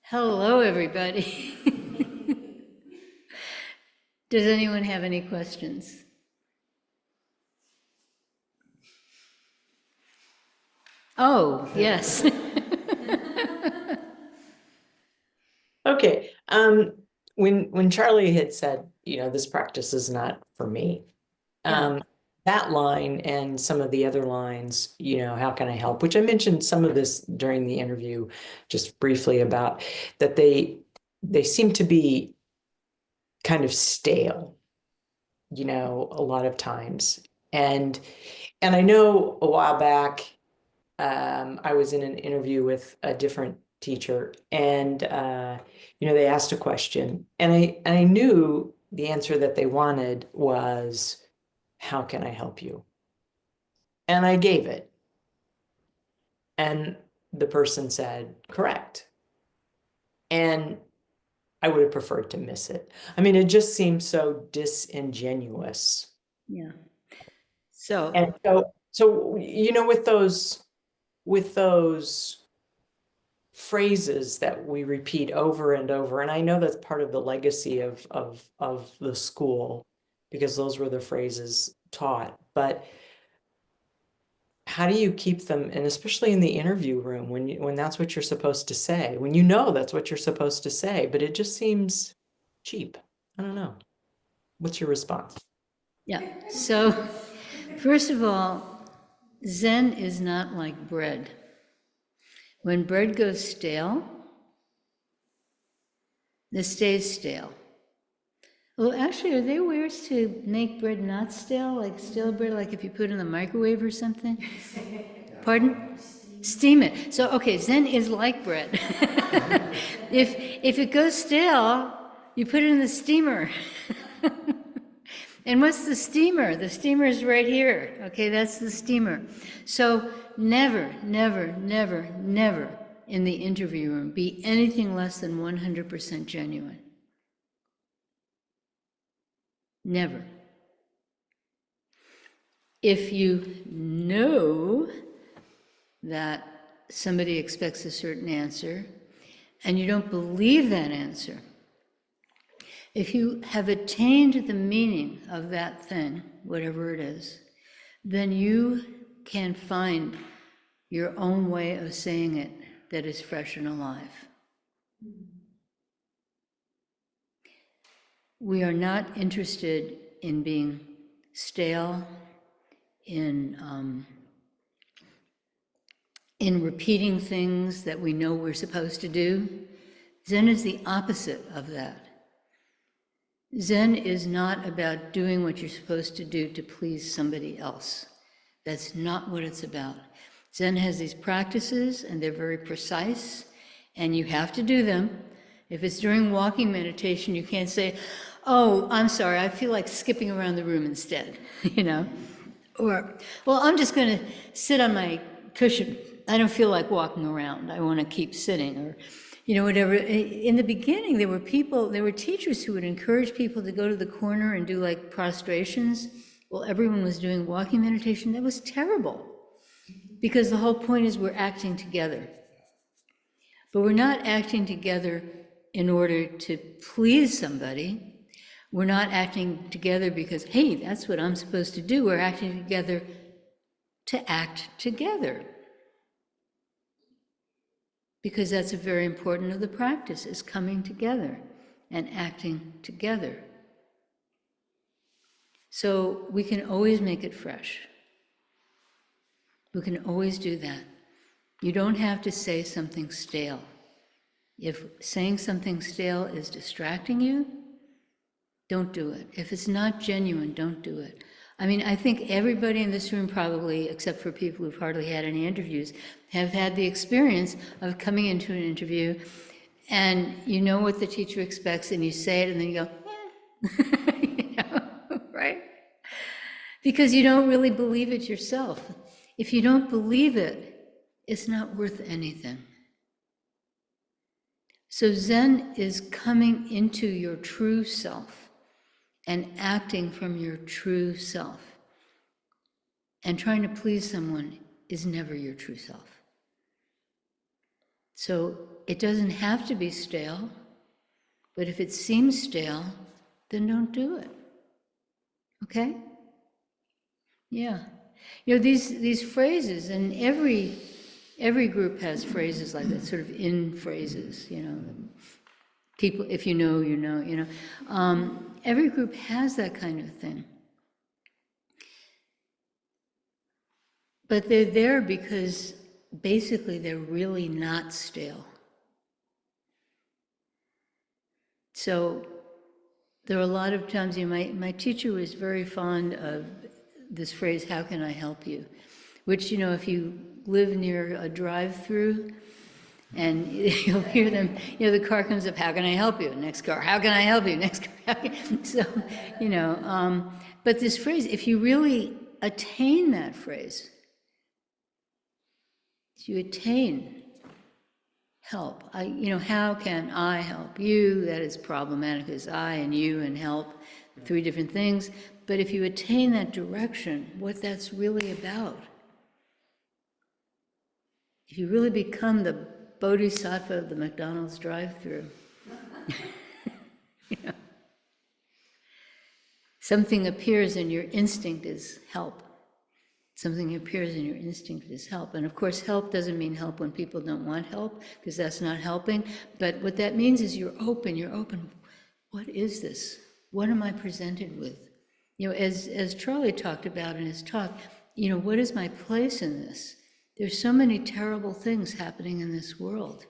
Hello, everybody. Does anyone have any questions? Oh, yes. Okay. When Charlie had said, this practice is not for me, Yeah. that line and some of the other lines, how can I help? Which I mentioned some of this during the interview, just briefly about that they seem to be kind of stale, a lot of times. And I know a while back, I was in an interview with a different teacher, and they asked a question, and I knew the answer that they wanted was, "How can I help you?" And I gave it, and the person said, "Correct." And I would have preferred to miss it. I mean, it just seems so disingenuous. Yeah. So, And so with those phrases that we repeat over and over. And I know that's part of the legacy of the school, because those were the phrases taught. But how do you keep them, and especially in the interview room, when that's what you're supposed to say, when that's what you're supposed to say, but it just seems cheap. I don't know. What's your response? yeah. So, first of all, Zen is not like bread. When bread goes stale, it stays stale. Well, actually, are there ways to make bread not stale, like stale bread, like if you put it in the microwave or something? Pardon? Steam it. So, okay, Zen is like bread. If it goes stale, you put it in the steamer. And what's the steamer? The steamer is right here. Okay, that's the steamer. So never, never, never, never in the interview room be anything less than 100% genuine. Never. If you know that somebody expects a certain answer and you don't believe that answer, if you have attained the meaning of that thing, whatever it is, then you can find your own way of saying it that is fresh and alive. We are not interested in being stale, in repeating things that we know we're supposed to do. Zen is the opposite of that. Zen is not about doing what you're supposed to do to please somebody else. That's not what it's about. Zen has these practices, and they're very precise, and you have to do them. If it's during walking meditation, you can't say, "Oh, I'm sorry, I feel like skipping around the room instead," Or, "Well, I'm just going to sit on my cushion. I don't feel like walking around. I want to keep sitting," or, whatever. In the beginning, there were teachers who would encourage people to go to the corner and do like prostrations. Well, everyone was doing walking meditation. That was terrible, because the whole point is we're acting together. But we're not acting together in order to please somebody. We're not acting together because, hey, that's what I'm supposed to do. We're acting together to act together. Because that's a very important of the practice, is coming together and acting together. So we can always make it fresh. We can always do that. You don't have to say something stale. If saying something stale is distracting you, don't do it. If it's not genuine, don't do it. I mean, I think everybody in this room probably, except for people who've hardly had any interviews, have had the experience of coming into an interview and you know what the teacher expects and you say it and then you go, right? Because you don't really believe it yourself. If you don't believe it, it's not worth anything. So Zen is coming into your true self and acting from your true self. And trying to please someone is never your true self. So it doesn't have to be stale, but if it seems stale, then don't do it. Okay? Yeah. You know, these phrases, and every group has phrases like that, sort of in phrases, you know. People, if you know, you know, you know. Every group has that kind of thing. But they're there because basically they're really not stale. So there are a lot of times, you know, my teacher was very fond of this phrase, how can I help you? Which, you know, if you live near a drive-through and you'll hear them, you know, the car comes up, how can I help you? Next car, how can I help you? Next car, how can... So, you know, but this phrase, if you really attain that phrase, if you attain help, you know, how can I help you? That is problematic, as I and you and help, 3 different things. But if you attain that direction, what that's really about, if you really become the bodhisattva of the McDonald's drive-thru, you know, something appears and your instinct is help. Something appears and your instinct is help. And of course, help doesn't mean help when people don't want help, because that's not helping. But what that means is you're open. What is this? What am I presented with? You know, as Charlie talked about in his talk, you know, what is my place in this? There's so many terrible things happening in this world.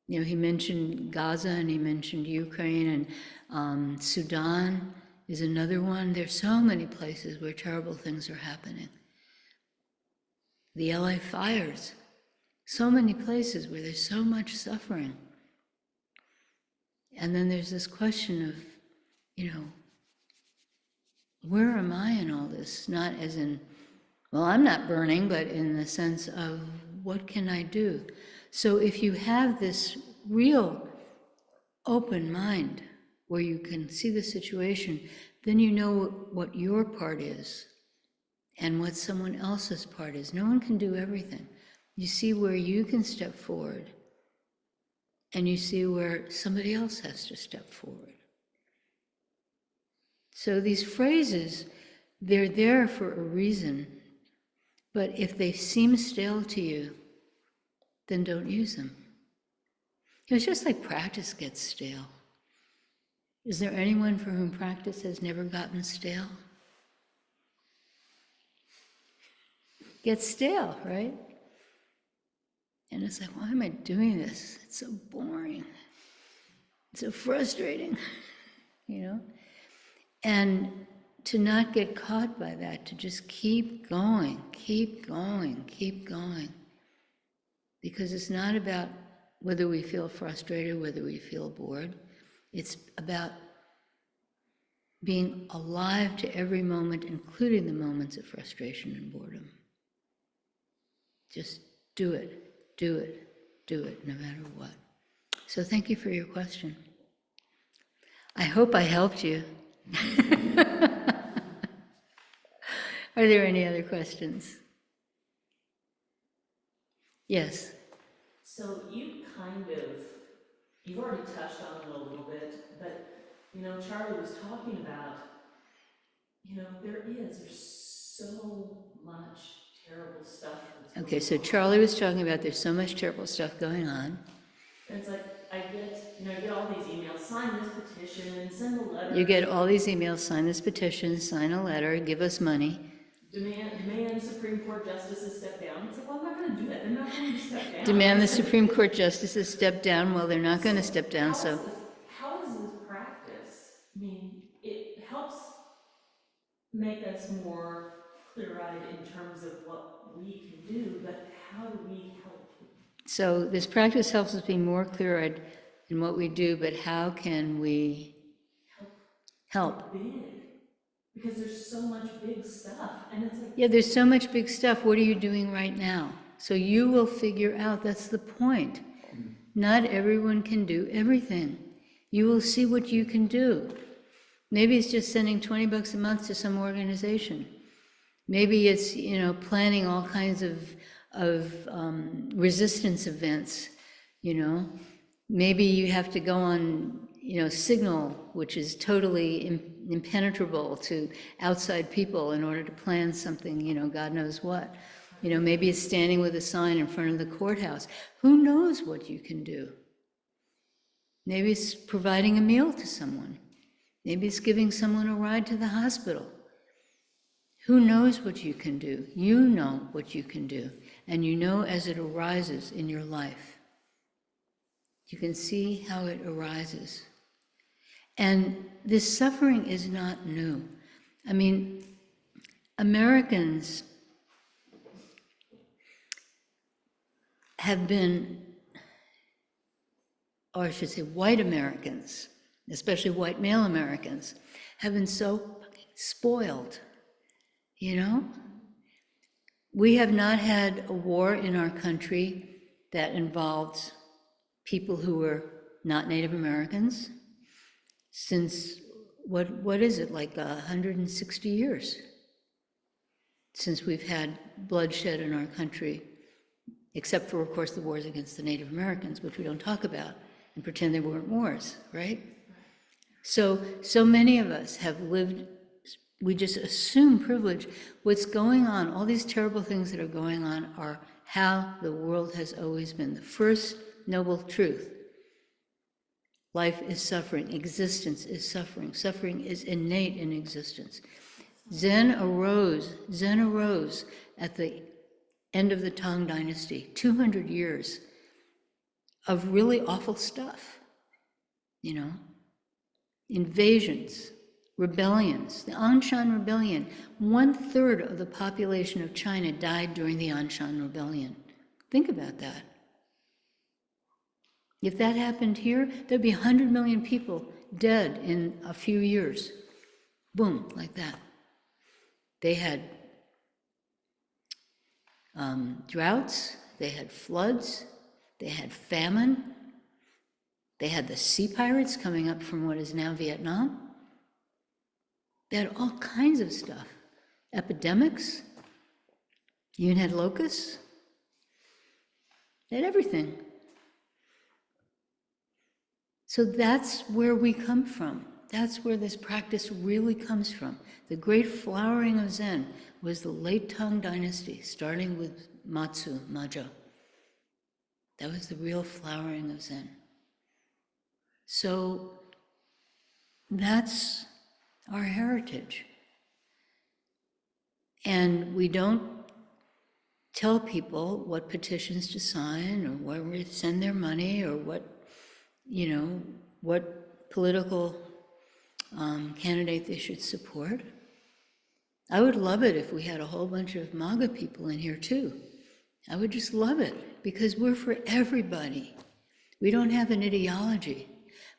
You know, he mentioned Gaza and he mentioned Ukraine, and Sudan is another one. There's so many places where terrible things are happening. The LA fires, so many places where there's so much suffering. And then there's this question of, you know, where am I in all this? Not as in, well, I'm not burning, but in the sense of, what can I do? So if you have this real open mind where you can see the situation, then you know what your part is and what someone else's part is. No one can do everything. You see where you can step forward, and you see where somebody else has to step forward. So these phrases, they're there for a reason, but if they seem stale to you, then don't use them. It's just like practice gets stale. Is there anyone for whom practice has never gotten stale? Gets stale, right? And it's like, why am I doing this? It's so boring. It's so frustrating, you know? And to not get caught by that, to just keep going, keep going, keep going. Because it's not about whether we feel frustrated, whether we feel bored. It's about being alive to every moment, including the moments of frustration and boredom. Just do it, do it, do it, no matter what. So thank you for your question. I hope I helped you. Are there any other questions? Yes. So you've already touched on it a little bit, but, you know, Charlie was talking about, you know, there's so much terrible stuff that's Okay, going so on. Charlie was talking about there's so much terrible stuff going on. And it's like, I get all these emails, sign this petition, send a letter. You get all these emails, sign this petition, sign a letter, give us money. Demand Supreme Court justices step down. It's like, well, I'm not going to do that. They're not going to step down. Demand the Supreme Court justices step down. Well, they're not going to step down, so. How is this practice? I mean, it helps make us more clear-eyed in terms of what we can do, but how do we help? So this practice helps us be more clear-eyed in what we do, but how can we help? Big. Because there's so much big stuff, and it's like... Yeah, there's so much big stuff. What are you doing right now? So you will figure out, that's the point. Not everyone can do everything. You will see what you can do. Maybe it's just sending $20 a month to some organization. Maybe it's, you know, planning all kinds of resistance events, you know. Maybe you have to go on, signal, which is totally impenetrable to outside people in order to plan something, God knows what. Maybe it's standing with a sign in front of the courthouse. Who knows what you can do? Maybe it's providing a meal to someone. Maybe it's giving someone a ride to the hospital. Who knows what you can do? You know what you can do, and you know as it arises in your life. You can see how it arises. And this suffering is not new. I mean, Americans have been, or I should say white Americans, especially white male Americans, have been so spoiled, We have not had a war in our country that involved people who were not Native Americans since, what is it, like 160 years since we've had bloodshed in our country, except for, of course, the wars against the Native Americans, which we don't talk about and pretend there weren't wars, right? So many of us have lived, we just assume privilege. What's going on, all these terrible things that are going on are how the world has always been. The first noble truth: life is suffering, existence is suffering. Suffering is innate in existence. Zen arose at the end of the Tang Dynasty, 200 years of really awful stuff, invasions, rebellions. The Anshan Rebellion, 1/3 of the population of China died during the Anshan Rebellion. Think about that. If that happened here, there'd be 100 million people dead in a few years. Boom, like that. They had droughts, they had floods, they had famine, they had the sea pirates coming up from what is now Vietnam. They had all kinds of stuff. Epidemics. You even had locusts. They had everything. So that's where we come from. That's where this practice really comes from. The great flowering of Zen was the late Tang Dynasty, starting with Matsu, Majo. That was the real flowering of Zen. So that's our heritage. And we don't tell people what petitions to sign or where to send their money or what political candidate they should support. I would love it if we had a whole bunch of MAGA people in here too. I would just love it, because we're for everybody. We don't have an ideology,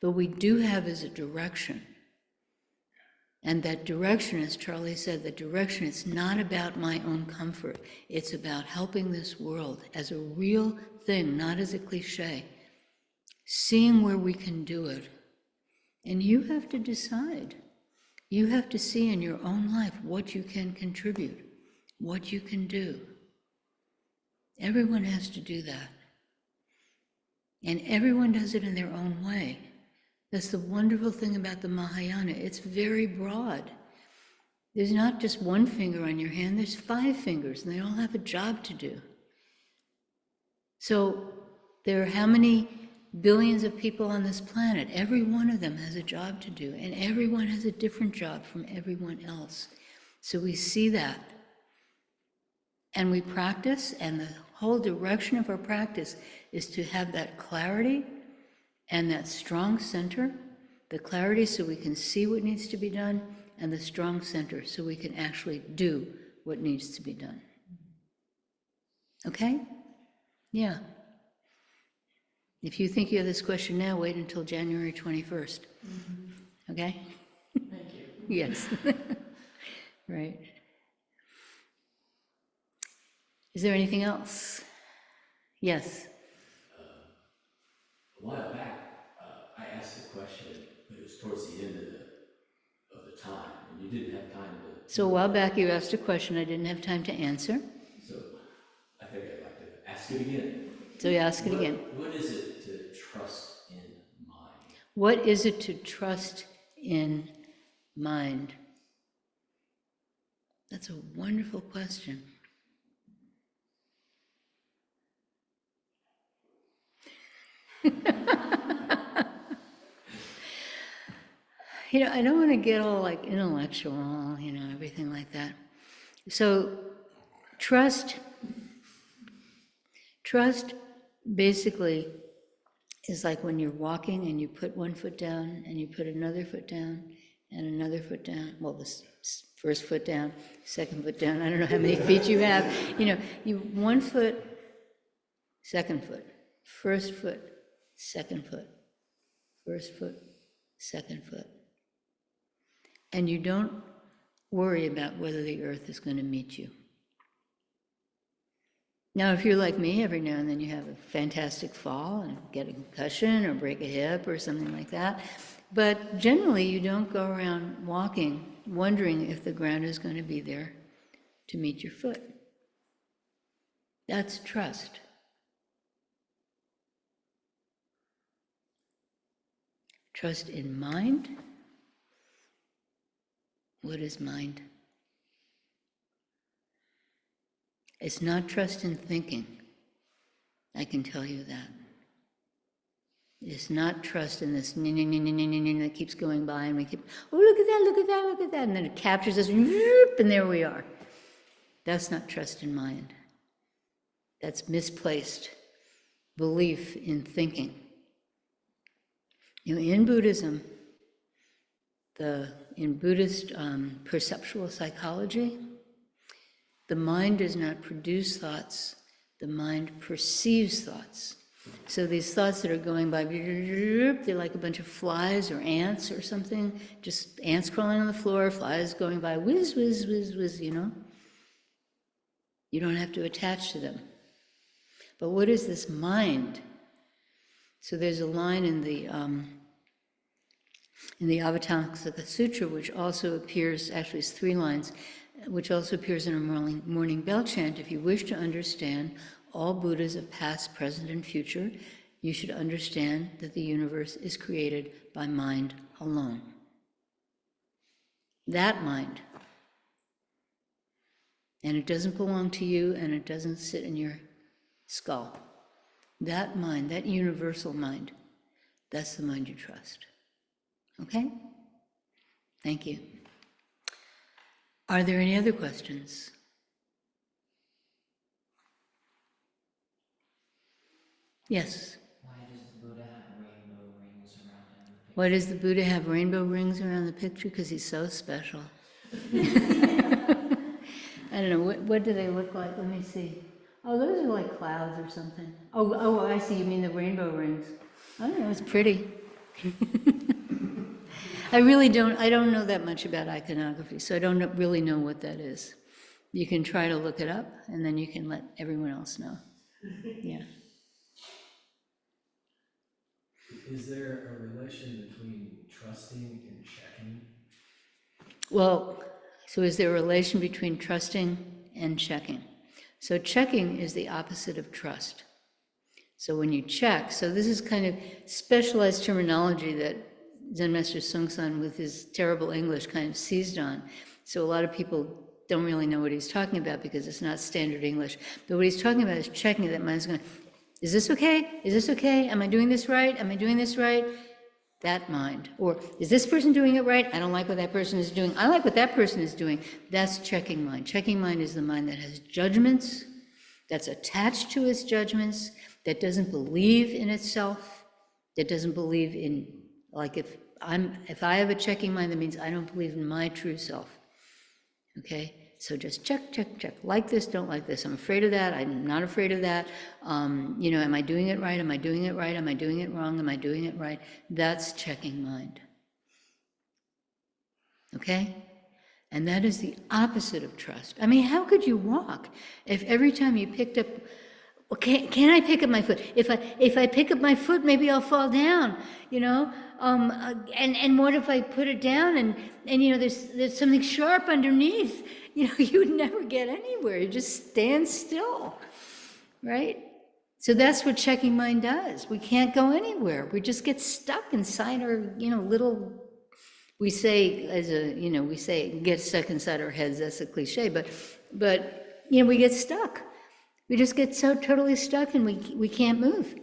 but we do have as a direction. And that direction, as Charlie said, the direction, it's not about my own comfort. It's about helping this world as a real thing, not as a cliche. Seeing where we can do it. And you have to decide. You have to see in your own life what you can contribute, what you can do. Everyone has to do that. And everyone does it in their own way. That's the wonderful thing about the Mahayana. It's very broad. There's not just one finger on your hand, there's 5 fingers, and they all have a job to do. So there are how many billions of people on this planet? Every one of them has a job to do, and everyone has a different job from everyone else. So we see that. And we practice, and the whole direction of our practice is to have that clarity and that strong center. The clarity so we can see what needs to be done, and the strong center so we can actually do what needs to be done. Okay? Yeah. If you think you have this question now, wait until January 21st. Okay? Thank you. Yes. Right. Is there anything else? Yes. A while back, I asked a question, but it was towards the end of the time, and you didn't have time to. So a while back you asked a question I didn't have time to answer. So I think I'd like Ask it again. So you ask it again. What is it to trust in mind? What is it to trust in mind? That's a wonderful question. I don't want to get all like intellectual, everything like that. So trust basically is like when you're walking and you put one foot down and you put another foot down and another foot down. Well, this first foot down, second foot down. I don't know how many feet you have. You 1 foot, second foot, first foot, second foot, first foot, second foot. And you don't worry about whether the earth is going to meet you. Now, if you're like me, every now and then you have a fantastic fall and get a concussion or break a hip or something like that. But generally, you don't go around walking wondering if the ground is going to be there to meet your foot. That's trust. Trust in mind. What is mind? It's not trust in thinking. I can tell you that. It's not trust in this that keeps going by and we keep, oh, look at that, look at that, look at that. And then it captures us, and there we are. That's not trust in mind. That's misplaced belief in thinking. In Buddhism, in Buddhist perceptual psychology, the mind does not produce thoughts, the mind perceives thoughts. So these thoughts that are going by, they're like a bunch of flies or ants or something, just ants crawling on the floor, flies going by, whiz, whiz, whiz, whiz, You don't have to attach to them. But what is this mind? So there's a line in the Avatamsaka Sutra, which also appears, actually it's 3 lines, which also appears in a morning bell chant. If you wish to understand all Buddhas of past, present, and future, you should understand that the universe is created by mind alone. That mind. And it doesn't belong to you, and it doesn't sit in your skull. That mind, that universal mind, that's the mind you trust. Okay? Thank you. Are there any other questions? Yes. Why does the Buddha have rainbow rings around him in the picture? Why does the Buddha have rainbow rings around the picture? Because he's so special. I don't know, what do they look like? Let me see. Oh, those are like clouds or something. Oh, I see, you mean the rainbow rings. I don't know, it's pretty. I don't know that much about iconography, so I don't really know what that is. You can try to look it up, and then you can let everyone else know. Yeah. Is there a relation between trusting and checking? Well, so is there a relation between trusting and checking? So checking is the opposite of trust. So when you check, so this is kind of specialized terminology that Zen Master Sung-san, with his terrible English, kind of seized on. So a lot of people don't really know what he's talking about because it's not standard English. But what he's talking about is checking that mind's going, is this okay? Is this okay? Am I doing this right? Am I doing this right? That mind. Or is this person doing it right? I don't like what that person is doing. I like what that person is doing. That's checking mind. Checking mind is the mind that has judgments, that's attached to its judgments, that doesn't believe in itself, that doesn't believe in, like if I have a checking mind, that means I don't believe in my true self. Okay? So just check, check, check. Like this, don't like this. I'm afraid of that. I'm not afraid of that. Am I doing it right? Am I doing it right? Am I doing it wrong? Am I doing it right? That's checking mind. Okay? And that is the opposite of trust. I mean, how could you walk if every time you picked up, well, can I pick up my foot? If I pick up my foot, maybe I'll fall down, and what if I put it down and there's something sharp underneath? You would never get anywhere. You just stand still, right? So that's what checking mind does. We can't go anywhere. We just get stuck inside our, little, we say we say get stuck inside our heads, that's a cliche, but, we get stuck. We just get so totally stuck and we can't move.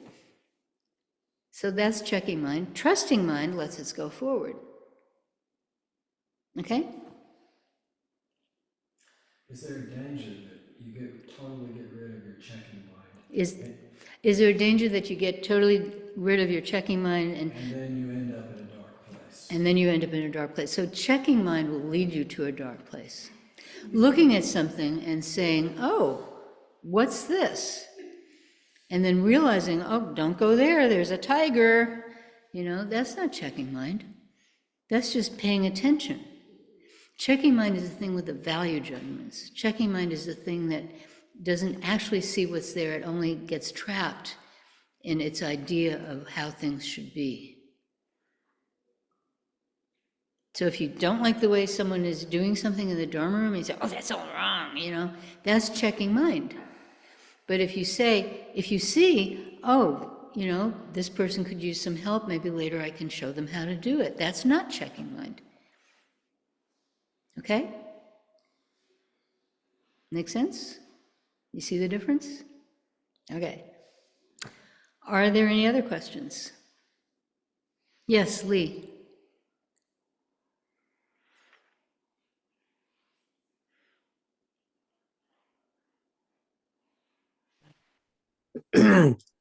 So that's checking mind. Trusting mind lets us go forward. Okay? Is there a danger that you totally get rid of your checking mind? Is there a danger that you get totally rid of your checking mind and then you end up in a dark place? and then you end up in a dark place? So checking mind will lead you to a dark place. Looking at something and saying, oh, what's this? And then realizing, oh, don't go there, there's a tiger. That's not checking mind. That's just paying attention. Checking mind is the thing with the value judgments. Checking mind is the thing that doesn't actually see what's there. It only gets trapped in its idea of how things should be. So if you don't like the way someone is doing something in the Dharma room, and you say, oh, that's all wrong, that's checking mind. But if you see, oh, this person could use some help, maybe later I can show them how to do it. That's not checking mind. Okay? Make sense? You see the difference? Okay. Are there any other questions? Yes, Lee.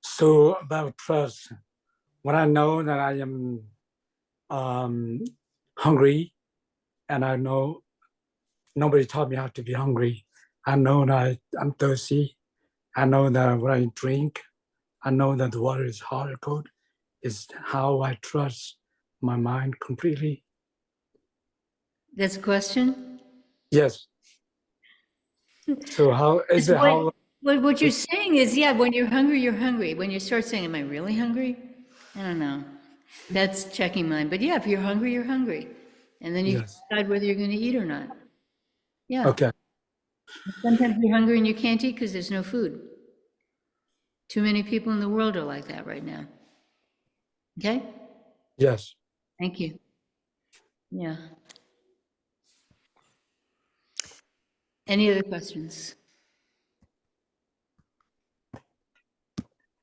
So about trust, when I know that I am hungry, and I know nobody taught me how to be hungry. I know that I'm thirsty. I know that when I drink, I know that the water is hot or cold. Is how I trust my mind completely. That's a question? Yes. So how is it how? What you're saying is, yeah, when you're hungry, you're hungry. When you start saying, am I really hungry? I don't know. That's checking mind. But yeah, if you're hungry, you're hungry. And then you Yes. decide whether you're going to eat or not. Yeah. Okay. Sometimes you're hungry and you can't eat because there's no food. Too many people in the world are like that right now. Okay? Yes. Thank you. Yeah. Any other questions?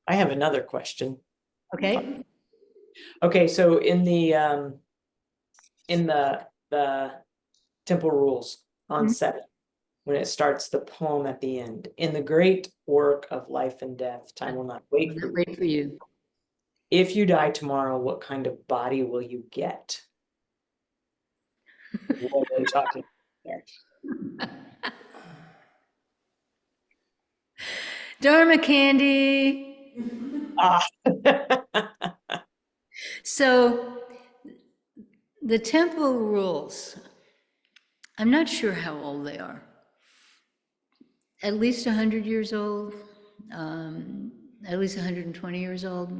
I have another question. Okay. Okay, so in the temple rules on 7, when it starts the poem at the end, in the great work of life and death, time will not wait for you. Wait for you. If you die tomorrow, what kind of body will you get? What are we talking there? Dharma candy. So the temple rules, I'm not sure how old they are. At least 100 years old, at least 120 years old,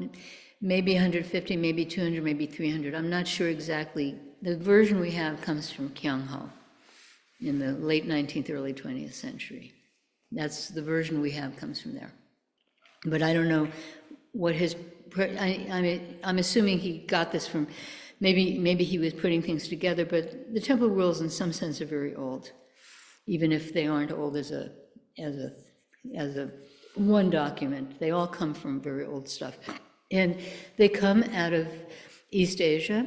maybe 150, maybe 200, maybe 300. I'm not sure exactly. The version we have comes from Kyung-ho in the late 19th, early 20th century. That's the version we have comes from there. But I don't know what his, I'm assuming he got this from, maybe he was putting things together, but the temple rules in some sense are very old, even if they aren't old as a one document. They all come from very old stuff. And they come out of East Asia,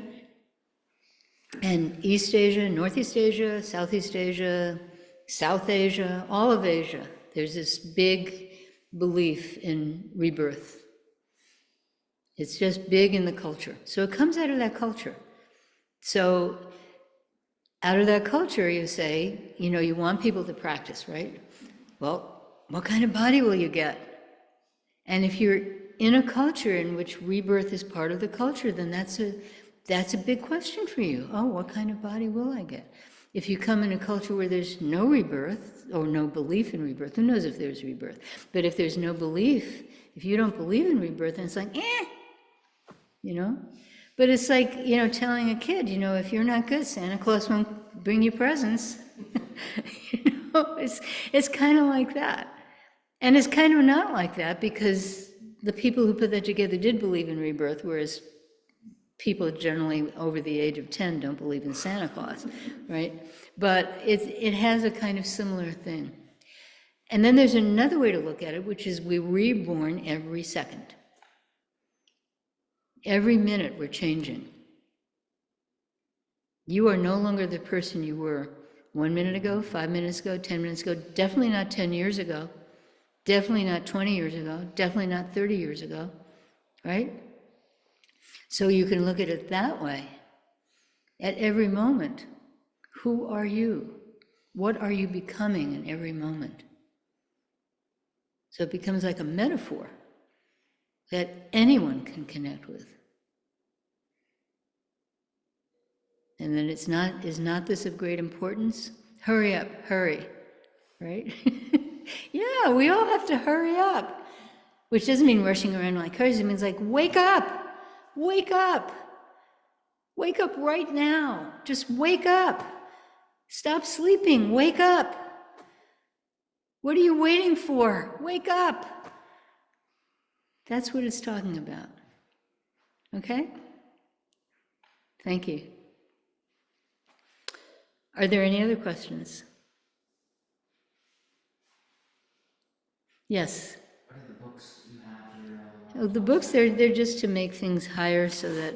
and East Asia, Northeast Asia, Southeast Asia, South Asia, all of Asia. There's this big belief in rebirth. It's just big in the culture. So it comes out of that culture. So out of that culture, you say, you want people to practice, right? Well, what kind of body will you get? And if you're in a culture in which rebirth is part of the culture, then that's a big question for you. Oh, what kind of body will I get? If you come in a culture where there's no rebirth or no belief in rebirth, who knows if there's rebirth? But if there's no belief, if you don't believe in rebirth, then it's like, But it's like, telling a kid, if you're not good, Santa Claus won't bring you presents. It's kind of like that. And it's kind of not like that because the people who put that together did believe in rebirth, whereas people generally over the age of 10 don't believe in Santa Claus, right? But it has a kind of similar thing. And then there's another way to look at it, which is we're reborn every second. Every minute we're changing. You are no longer the person you were 1 minute ago, 5 minutes ago, 10 minutes ago, definitely not 10 years ago, definitely not 20 years ago, definitely not 30 years ago, right? So you can look at it that way. At every moment, who are you? What are you becoming in every moment? So it becomes like a metaphor that anyone can connect with. And then is not this of great importance? Hurry up, hurry, right? Yeah, we all have to hurry up, which doesn't mean rushing around like crazy. It means like, wake up, wake up, wake up right now. Just wake up. Stop sleeping, wake up. What are you waiting for? Wake up. That's what it's talking about. Okay? Thank you. Are there any other questions? Yes. What are the books you have here on the Oh, the books, they're just to make things higher so that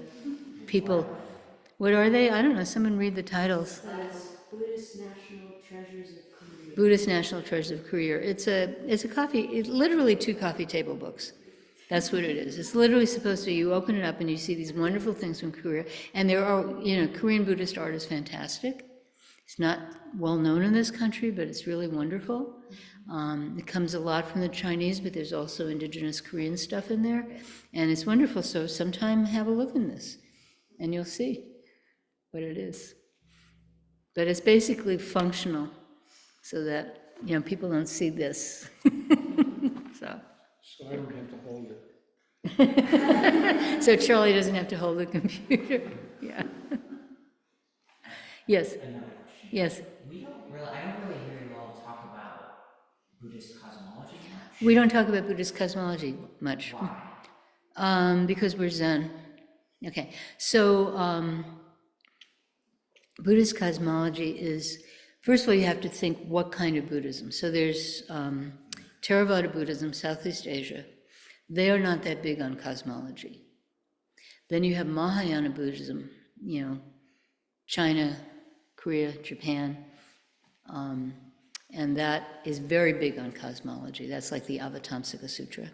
people, what are they? I don't know, someone read the titles. Buddhist National Treasures of Korea. Buddhist National Treasures of Korea. It's a coffee, literally 2 coffee table books. That's what it is. It's literally supposed to, you open it up and you see these wonderful things from Korea. And there are, Korean Buddhist art is fantastic. It's not well known in this country, but it's really wonderful. It comes a lot from the Chinese, but there's also indigenous Korean stuff in there. And it's wonderful. So sometime have a look in this and you'll see what it is. But it's basically functional so that, people don't see this. So I don't have to hold it. so Charlie doesn't have to hold the computer. Yeah. Yes. Another question. Yes. I don't really hear you all talk about Buddhist cosmology much. We don't talk about Buddhist cosmology much. Why? Because we're Zen. Okay. So Buddhist cosmology is, first of all, you have to think what kind of Buddhism. So there's Theravada Buddhism, Southeast Asia. They are not that big on cosmology. Then you have Mahayana Buddhism, China, Korea, Japan, and that is very big on cosmology. That's like the Avatamsaka Sutra.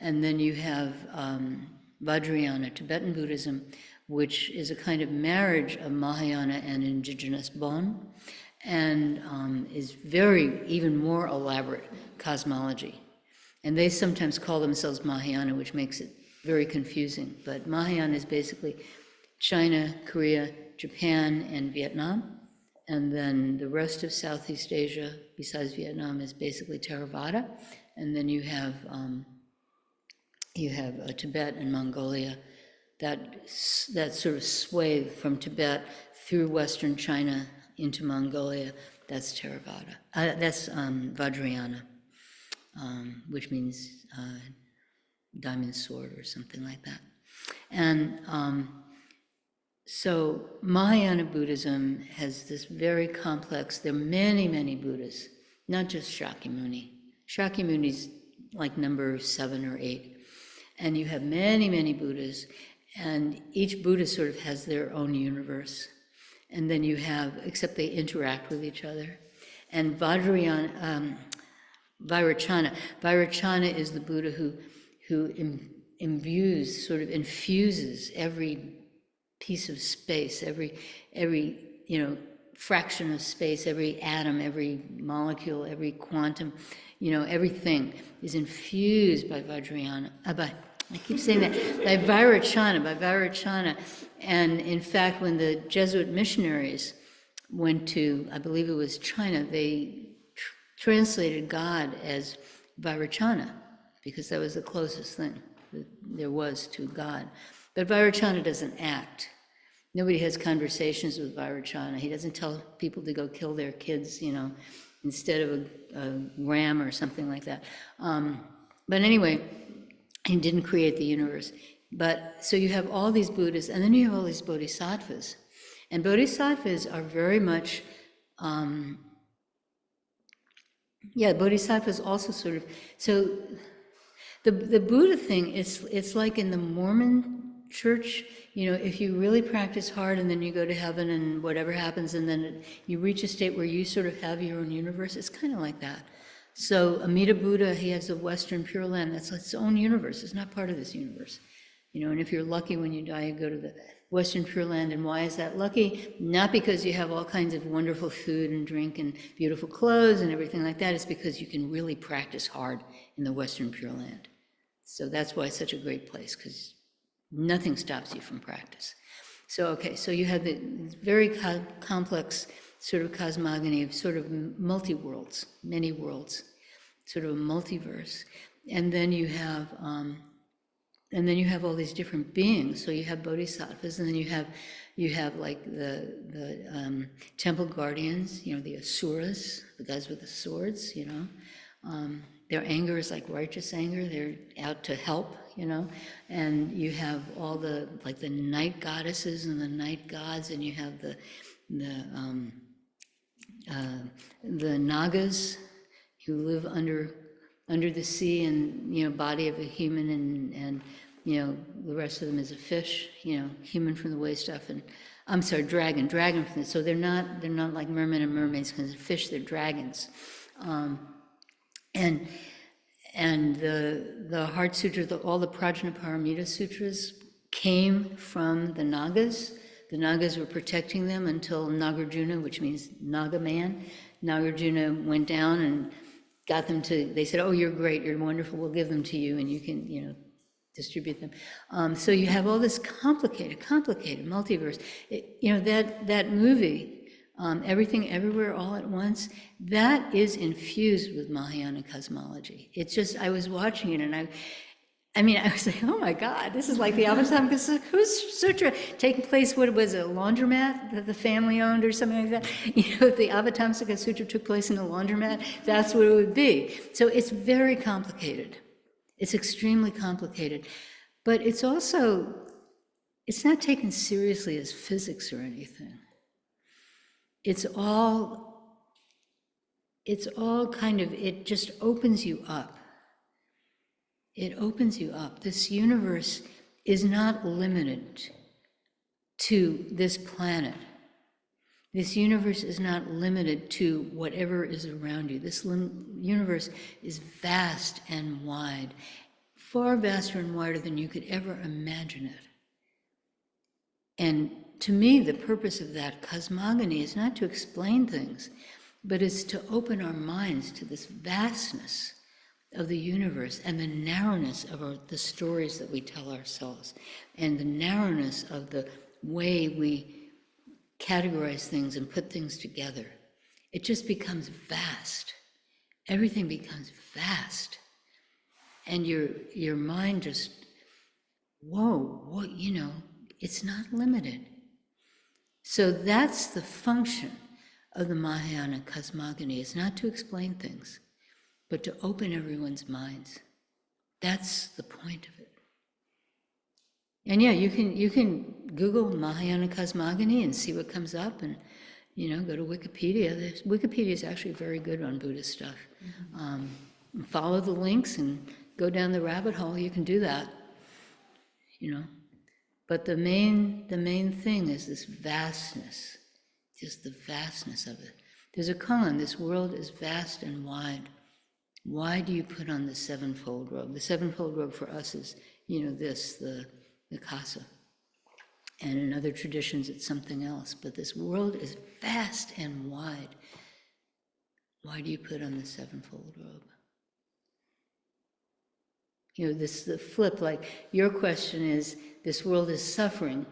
And then you have Vajrayana, Tibetan Buddhism, which is a kind of marriage of Mahayana and indigenous Bon, and is very, even more elaborate cosmology. And they sometimes call themselves Mahayana, which makes it very confusing. But Mahayana is basically China, Korea, Japan, and Vietnam. And then the rest of Southeast Asia, besides Vietnam, is basically Theravada. And then you have Tibet and Mongolia, that sort of swathe from Tibet through Western China into Mongolia. That's Theravada. That's Vajrayana, which means diamond sword or something like that. And so Mahayana Buddhism has this very complex, there are many, many Buddhas, not just Shakyamuni. Shakyamuni's like number 7 or 8. And you have many, many Buddhas, and each Buddha sort of has their own universe. And then you have, except they interact with each other. And Vajrayana, Vairocana is the Buddha who imbues, sort of infuses every piece of space, every fraction of space, every atom, every molecule, every quantum, everything is infused by Vajrayana. I keep saying that, by Vairocana. And in fact, when the Jesuit missionaries went to, I believe it was China, they translated God as Vairocana, because that was the closest thing that there was to God. But Vairocana doesn't act. Nobody has conversations with Vairocana. He doesn't tell people to go kill their kids, instead of a ram or something like that. But anyway, He didn't create the universe. But so you have all these Buddhas, and then you have all these bodhisattvas. And bodhisattvas are very much, bodhisattvas also sort of, so the Buddha thing, it's like in the Mormon church, if you really practice hard and then you go to heaven and whatever happens, and then you reach a state where you sort of have your own universe, it's kind of like that. So Amida Buddha, he has a Western Pure Land, that's its own universe, it's not part of this universe. And if you're lucky when you die, you go to the Western Pure Land. And why is that lucky? Not because you have all kinds of wonderful food and drink and beautiful clothes and everything like that. It's because you can really practice hard in the Western Pure Land. So that's why it's such a great place, because nothing stops you from practice. So you have the very complex sort of cosmogony of sort of multi-worlds, many worlds, sort of a multiverse. And then you have all these different beings. So you have bodhisattvas, and then you have like the temple guardians, the asuras, the guys with the swords, their anger is like righteous anger. They're out to help, and you have all the night goddesses and the night gods, and you have the nagas who live under the sea, and body of a human, and the rest of them is a fish, human from the waist up, and I'm sorry, dragon from the, so they're not like mermen and mermaids, because they're fish, they're dragons. And the Heart Sutra, all the Prajnaparamita sutras came from the Nagas. The Nagas were protecting them until Nagarjuna, which means Naga man. Nagarjuna went down and got them they said, oh, you're great, you're wonderful, we'll give them to you, and you can, distribute them. So you have all this complicated multiverse. That movie, Everything Everywhere All at Once, that is infused with Mahayana cosmology. It's just, I was watching it, and I was like, oh my God, this is like the Avatamsaka Sutra taking place, what was it, a laundromat that the family owned or something like that? If the Avatamsaka Sutra took place in a laundromat, that's what it would be. So it's very complicated. It's extremely complicated. But it's also, it's not taken seriously as physics or anything. It's all kind of, it just opens you up. It opens you up. This universe is not limited to this planet. This universe is not limited to whatever is around you. This universe is vast and wide, far vaster and wider than you could ever imagine it. And to me, the purpose of that cosmogony is not to explain things, but is to open our minds to this vastness of the universe and the narrowness of the stories that we tell ourselves, and the narrowness of the way we categorize things and put things together. It just becomes vast. Everything becomes vast. And your mind just, whoa, what, it's not limited. So that's the function of the Mahayana cosmogony, is not to explain things, but to open everyone's minds. That's the point of it. And yeah, you can Google Mahayana cosmogony and see what comes up, and go to Wikipedia. Wikipedia is actually very good on Buddhist stuff. Follow the links and go down the rabbit hole. You can do that. But the main thing is this vastness, just the vastness of it. There's a koan, this world is vast and wide. Why do you put on the sevenfold robe? The sevenfold robe for us is, the kasa. And in other traditions, it's something else. But this world is vast and wide. Why do you put on the sevenfold robe? This the flip, like your question is, this world is suffering.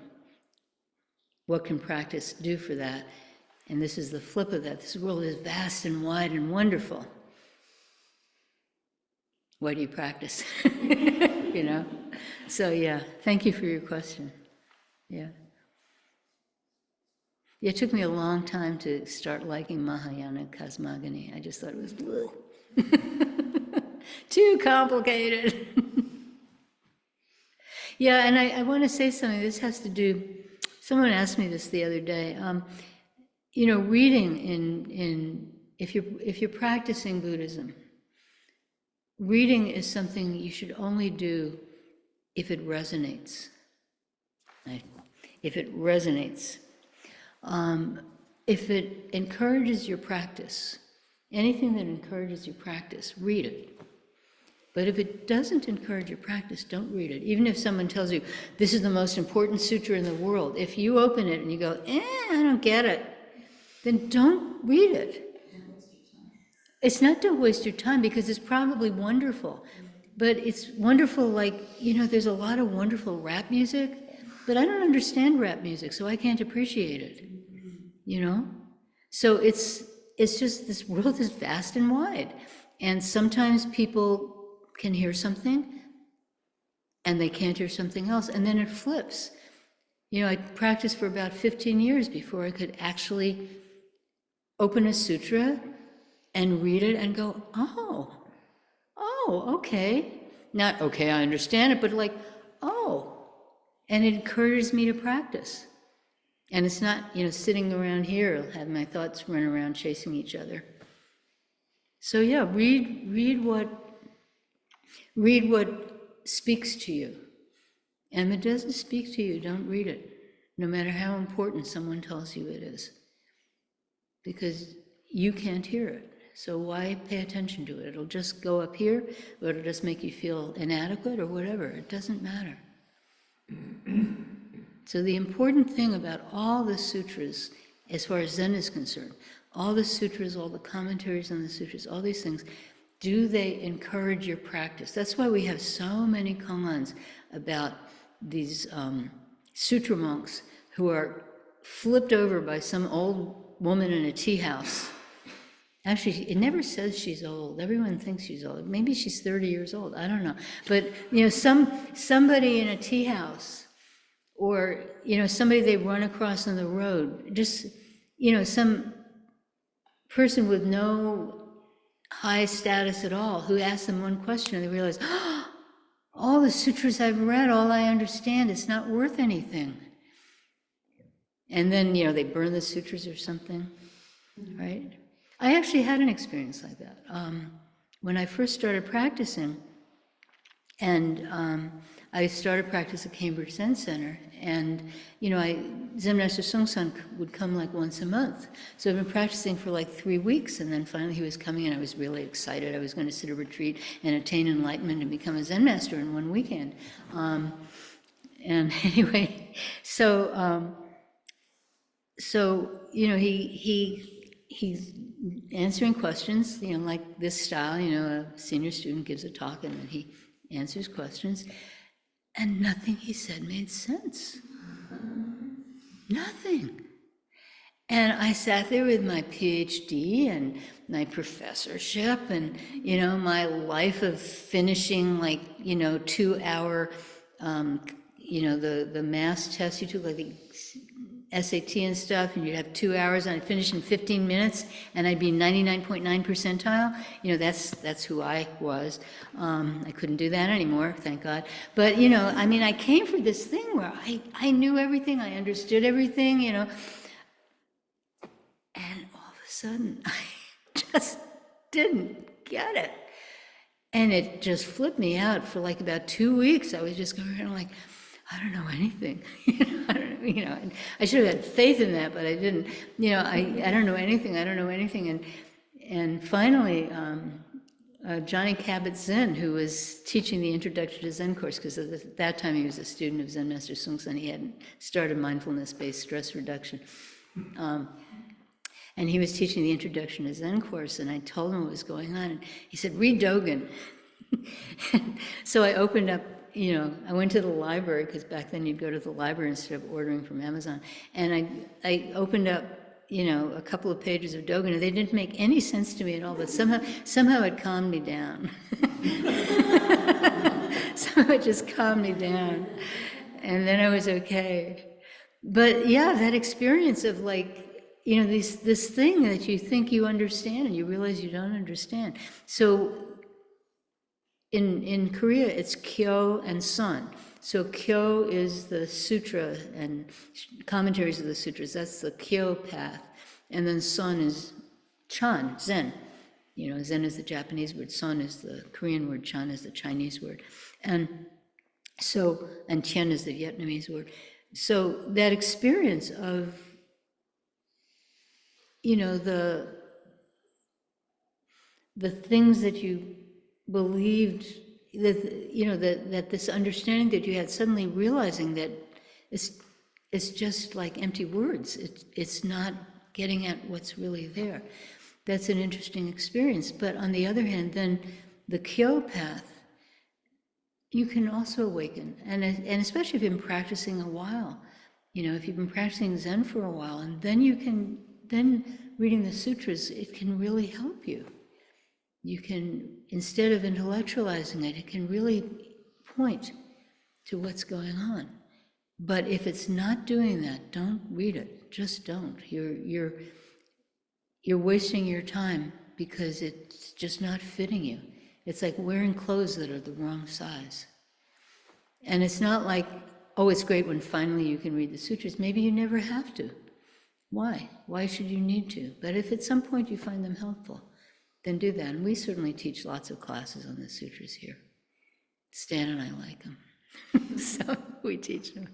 What can practice do for that? And this is the flip of that. This world is vast and wide and wonderful. Why do you practice? So yeah, thank you for your question. Yeah. It took me a long time to start liking Mahayana cosmogony. I just thought it was too complicated. Yeah, and I want to say something. This has to do, someone asked me this the other day. You know, reading if you're practicing Buddhism, reading is something you should only do if it resonates. Right? If it resonates. If it encourages your practice, anything that encourages your practice, read it. But if it doesn't encourage your practice, don't read it. Even if someone tells you, this is the most important sutra in the world, if you open it and you go, I don't get it, then don't read it. It's not to waste your time, because it's probably wonderful. But it's wonderful, like, you know, there's a lot of wonderful rap music, but I don't understand rap music, so I can't appreciate it, you know? So it's just, this world is vast and wide. And sometimes people can hear something and they can't hear something else, and then it flips. You know, I practiced for about 15 years before I could actually open a sutra and read it and go, oh, okay. Not, okay, I understand it, but like, oh. And it encourages me to practice. And it's not, you know, sitting around here, have my thoughts run around chasing each other. So yeah, read what speaks to you. And if it doesn't speak to you, don't read it, no matter how important someone tells you it is. Because you can't hear it. So why pay attention to it? It'll just go up here, or it'll just make you feel inadequate or whatever. It doesn't matter. So the important thing about all the sutras, as far as Zen is concerned, all the sutras, all the commentaries on the sutras, all these things, do they encourage your practice? That's why we have so many koans about these sutra monks who are flipped over by some old woman in a tea house. Actually, it never says she's old. Everyone thinks she's old. Maybe she's 30 years old. I don't know. But, you know, somebody in a tea house, or, you know, somebody they run across on the road, just, you know, some person with no high status at all, who asks them one question and they realize, oh, all the sutras I've read, all I understand, it's not worth anything. And then, you know, they burn the sutras or something, right? I actually had an experience like that. When I first started practicing, and I started practice at Cambridge Zen Center, and, you know, Zen Master Songsan would come like once a month. So I've been practicing for like 3 weeks, and then finally he was coming, and I was really excited. I was going to sit a retreat and attain enlightenment and become a Zen Master in one weekend. And anyway, so you know, he's answering questions, you know, like this style, you know, a senior student gives a talk and then he answers questions, and nothing he said made sense. Nothing. And I sat there with my PhD and my professorship and, you know, my life of finishing, like, you know, 2-hour, you know, the mass test you took, like the SAT and stuff, and you'd have 2 hours, and I'd finish in 15 minutes, and I'd be 99.9 percentile. You know, that's who I was. I couldn't do that anymore, thank God. But, you know, I mean, I came from this thing where I knew everything, I understood everything, you know, and all of a sudden, I just didn't get it. And it just flipped me out for like about 2 weeks. I was just going around like, I don't know anything. You know, and I should have had faith in that, but I didn't. You know, I don't know anything. I don't know anything. And finally, Johnny Kabat-Zinn, who was teaching the Introduction to Zen course, because at that time he was a student of Zen Master Songsan. He hadn't started mindfulness-based stress reduction. And he was teaching the Introduction to Zen course, and I told him what was going on, and he said, read Dogen. So I opened up, you know, I went to the library, because back then you'd go to the library instead of ordering from Amazon, and I opened up, you know, a couple of pages of Dogen, and they didn't make any sense to me at all, but somehow it calmed me down. Somehow it just calmed me down, and then I was okay. But yeah, that experience of like, you know, this thing that you think you understand and you realize you don't understand. So in Korea, it's Kyo and Sun. So Kyo is the sutra and commentaries of the sutras. That's the Kyo path. And then Son is Chan, Zen. You know, Zen is the Japanese word, Son is the Korean word, Chan is the Chinese word. And so, and Tien is the Vietnamese word. So that experience of, you know, the things that you believed, that, you know, that this understanding that you had, suddenly realizing that it's just like empty words. It's not getting at what's really there. That's an interesting experience. But on the other hand, then the Kyo path, you can also awaken. And especially if you've been practicing a while, you know, if you've been practicing Zen for a while, and then reading the sutras, it can really help you. You can, instead of intellectualizing it, it can really point to what's going on. But if it's not doing that, don't read it. Just don't. You're wasting your time because it's just not fitting you. It's like wearing clothes that are the wrong size. And it's not like, oh, it's great when finally you can read the sutras. Maybe you never have to. Why? Why should you need to? But if at some point you find them helpful, then do that. And we certainly teach lots of classes on the sutras here. Stan and I like them. So we teach them.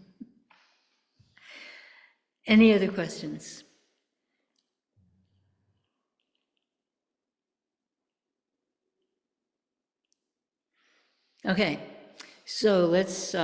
Any other questions? Okay, so let's